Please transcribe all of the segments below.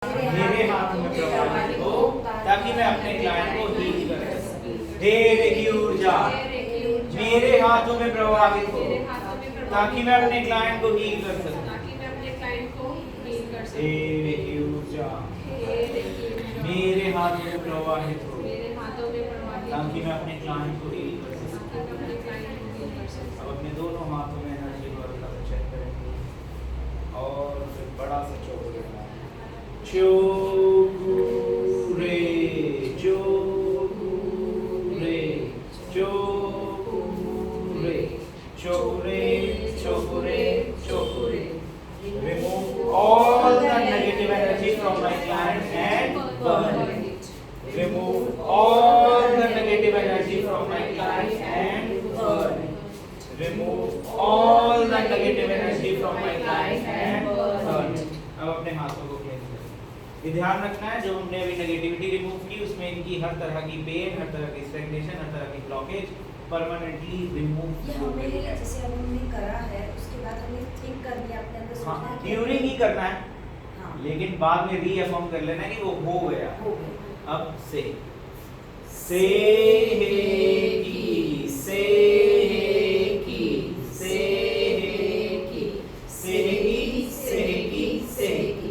मेरे हाथों में प्रवाहित हो ताकि मैं अपने क्लाइंट को हील कर सकूं। हे रेकी ऊर्जा मेरे हाथों में प्रवाहित हो ताकि मैं अपने क्लाइंट को हील कर सकूं। हे रेकी ऊर्जा मेरे हाथों में प्रवाहित हो ताकि मैं अपने क्लाइंट को हील कर सकूं। अब अपने दोनों हाथों में एनर्जी को चेक करेंगे और फिर बड़ा सा चौकरे चोकुरे चोकुरे चोकुरे चोकुरे चोकुरे चोकुरे remove all the negative energy from my client and burn it. Remove all the negative energy from my client and burn it. Remove all the negative energy from my client and burn it. अब अपने हाथों को ये ध्यान रखना है जो हमने अभी नेगेटिविटी रिमूव की उसमें इनकी हर तरह की पेन, हर तरह की स्टैग्नेशन, हर तरह की ब्लॉकेज परमानेंटली रिमूव हो गई है। जैसे हमने करा है उसके बाद हमें थिंक करनी है अपने अंदर सोचना है ड्यूरिंग ही करना है। हाँ। लेकिन बाद में रीअफर्म कर लेना है कि वो हो गया। अब से की से की से की से की से की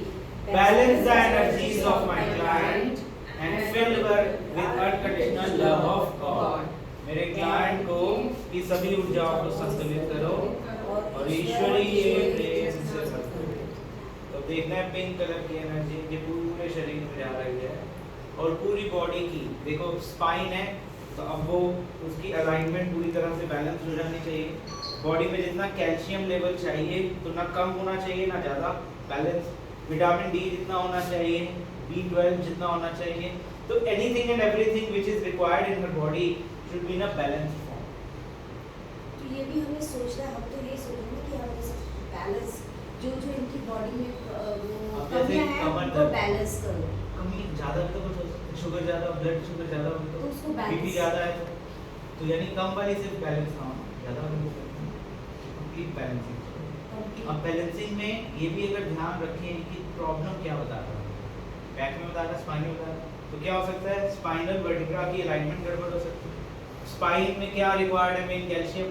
balance the energies of my client and fill her with unconditional love of God. मेरे क्लाइंट को की सभी ऊर्जाओं को संतुलित करो और ईश्वरीय प्रेम से भर दो। तो देखना है पिंक कलर की एनर्जी के पूरे शरीर में जा रही है और पूरी बॉडी की देखो स्पाइन है तो अब वो उसकी अलाइनमेंट पूरी तरह से बैलेंस हो जानी चाहिए। बॉडी में जितना कैल्शियम लेवल चाहिए तो ना कम होना चाहिए ना ज़्यादा, बैलेंस। विटामिन डी जितना होना चाहिए, B12 जितना होना चाहिए। तो anything and everything which is required in her body should be in a balanced form. तो ये भी हमें सोचना है, हम तो ये सोच रहे हैं कि हम इस बैलेंस जो जो इनकी बॉडी में कमियां हैं तो बैलेंस करो। कमी ज़्यादा तो कुछ शुगर ज़्यादा, ब्लड शुगर ज़्यादा हो तो उसको बीपी ज़्यादा है तो यानी कम वाली सिर्फ बैलेंस ना हो, ज़्यादा वाली कंप्लीट बैलेंसिंग। अब बैलेंसिंग में ये भी अगर ध्यान रखें कि प्रॉब्लम क्या बता रहा है, बैक में बता रहा है, स्पाइन में बता रहा है, तो क्या हो सकता है स्पाइनल वर्टिब्रा की अलाइनमेंट गड़बड़ हो सकती है। स्पाइन में क्या रिक्वायर्ड है, मेन कैल्शियम।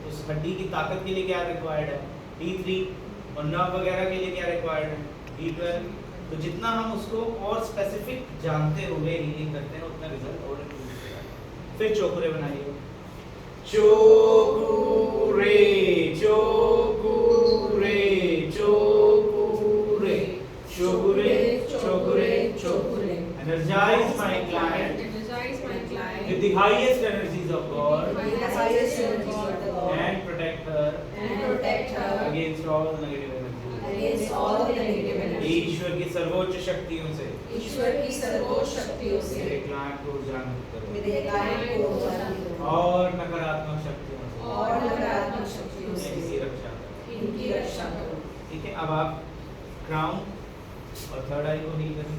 उस हड्डी की ताकत के लिए क्या रिक्वायर्ड है, D3, और नर्व वगैरह के लिए क्या रिक्वायर्ड है, B12। तो जितना हम उसको और स्पेसिफिक जानते हुए हीलिंग करते हैं उतना रिजल्ट और इम्प्रूव होगा। फिर चोकुरे बनाइए, चोकुरे चोकुरे चोकुरे चोकुरे चोकुरे चोकुरे। Energize my client with the highest energies of God and protect her against all the negative energies. ईश्वर की सर्वोच्च शक्तियों से मेरे क्लाइंट को जागृत करो और नकारात्मक शक्तियों से इनकी रक्षा करो। ठीक है, अब आप क्राउन और थर्ड आई को हील करें।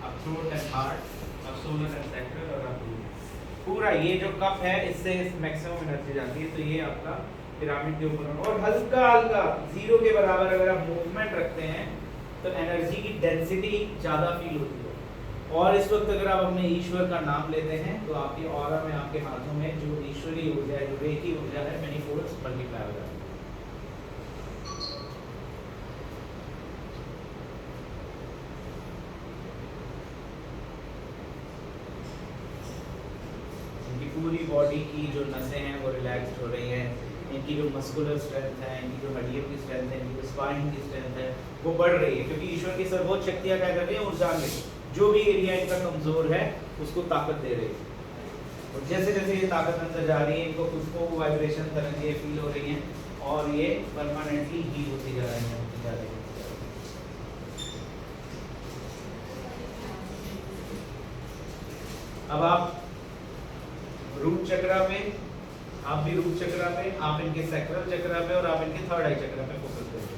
अब थ्रोट एंड हार्ट, अब सोलर एंड सैक्रल और अब पूरा ये जो कप है इससे मैक्सिमम एनर्जी जाती है। तो ये आपका पिरामिड के ऊपर और हल्का हल्का जीरो के बराबर अगर आप मूवमेंट रखते हैं तो एनर्जी की डेंसिटी ज़्यादा फील होती है। और इस वक्त अगर आप अपने ईश्वर का नाम लेते हैं तो आपके ऑरा में, आपके हाथों में जो ईश्वरीय ऊर्जा है, जो रेकी ऊर्जा है, मैनी फोल्ड्स मल्टीप्लाई हो जाती है। इनकी पूरी बॉडी की जो नसें हैं वो रिलैक्स हो रही हैं, इनकी जो मस्कुलर स्ट्रेंथ है, इनकी जो हड्डियों की स्ट्रेंथ है, इनकी जो स्पाइन की स्ट्रेंथ है वो बढ़ रही है, क्योंकि ईश्वर की सर्वोच्च शक्तियाँ क्या कर रही है, ऊर्जा में जो भी एरिया इनका कमजोर है उसको ताकत दे रही है। और जैसे जैसे ये ताकत अंदर जा रही है इनको खुद को वाइब्रेशन तरंगें फील हो रही हैं और ये परमानेंटली हील होती जा रही है। अब आप रूट चक्रा पे, आप भी रूट चक्रा पे, आप इनके सैक्रल चक्रा पे और आप इनके थर्ड आई चक्रा पे फोकस करेंगे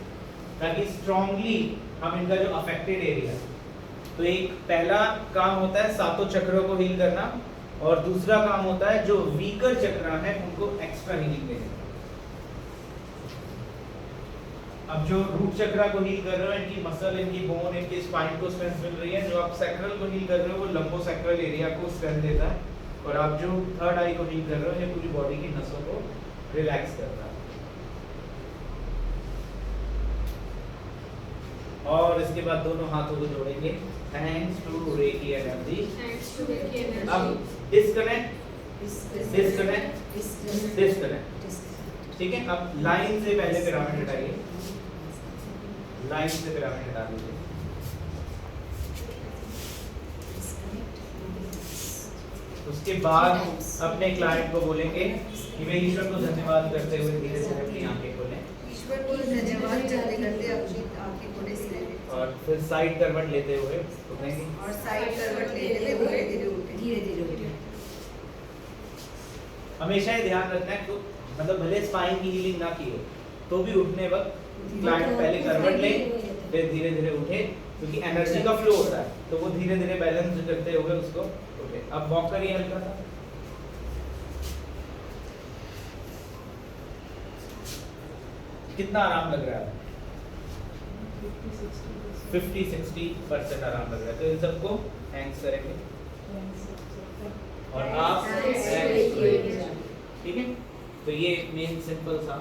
ताकि स्ट्रांगली हम इनका जो अफेक्टेड एरिया, तो एक पहला काम होता है सातों चक्रों को हील करना और दूसरा काम होता है जो वीकर चक्र है उनको एक्स्ट्रा हीलिंग देना। अब जो रूट चक्रा को हील कर रहे हो, इनकी मसल, इनकी बोन, इनकी स्पाइन को स्ट्रेंथ मिल रही है। जो आप सैक्रल को हील कर रहे हो वो लंबो सैक्रल एरिया को स्ट्रेंथ देता है, और आप जो थर्ड आई को हील कर रहे हो ये पूरी बॉडी की नसों को रिलैक्स करता है। और इसके बाद दोनों हाथों को जोड़ेंगे, थैंक्स टू रेकी एनर्जी। अब डिस्कनेक्ट डिस्कनेक्ट डिस्कनेक्ट, ठीक है। अब लाइन से पहले पिरामिड हटाइए, लाइन से पिरामिड हटा दीजिए। उसके बाद अपने क्लाइंट को बोलेंगे कि वे ईश्वर को धन्यवाद करते हुए धीरे धीरे अपनी आंखें खोलें, ईश्वर को धन्यवाद करते करते अपनी आंखें खोले सिरे, और फिर साइड करवट लेते हुए उठेंगे, और साइड करवट लेते हुए धीरे धीरे उठे, धीरे धीरे उठे। हमेशा ये ध्यान रखना है, तो मतलब भले स्पाइन की हीलिंग ना की हो तो भी उठने वक्त क्लाइंट पहले करवट ले, फिर धीरे धीरे उठे, क्योंकि एनर्जी का फ्लो होता है, तो वो धीरे धीरे बैलेंस करते हुए उसको उठे। अब वॉक करिए हल्का सा, कितना आराम लग रहा है? 50-60% आराम लग रहा है। तो इन सबको थैंक्स करेंगे और आप, ठीक है। तो ये मेन सिंपल सा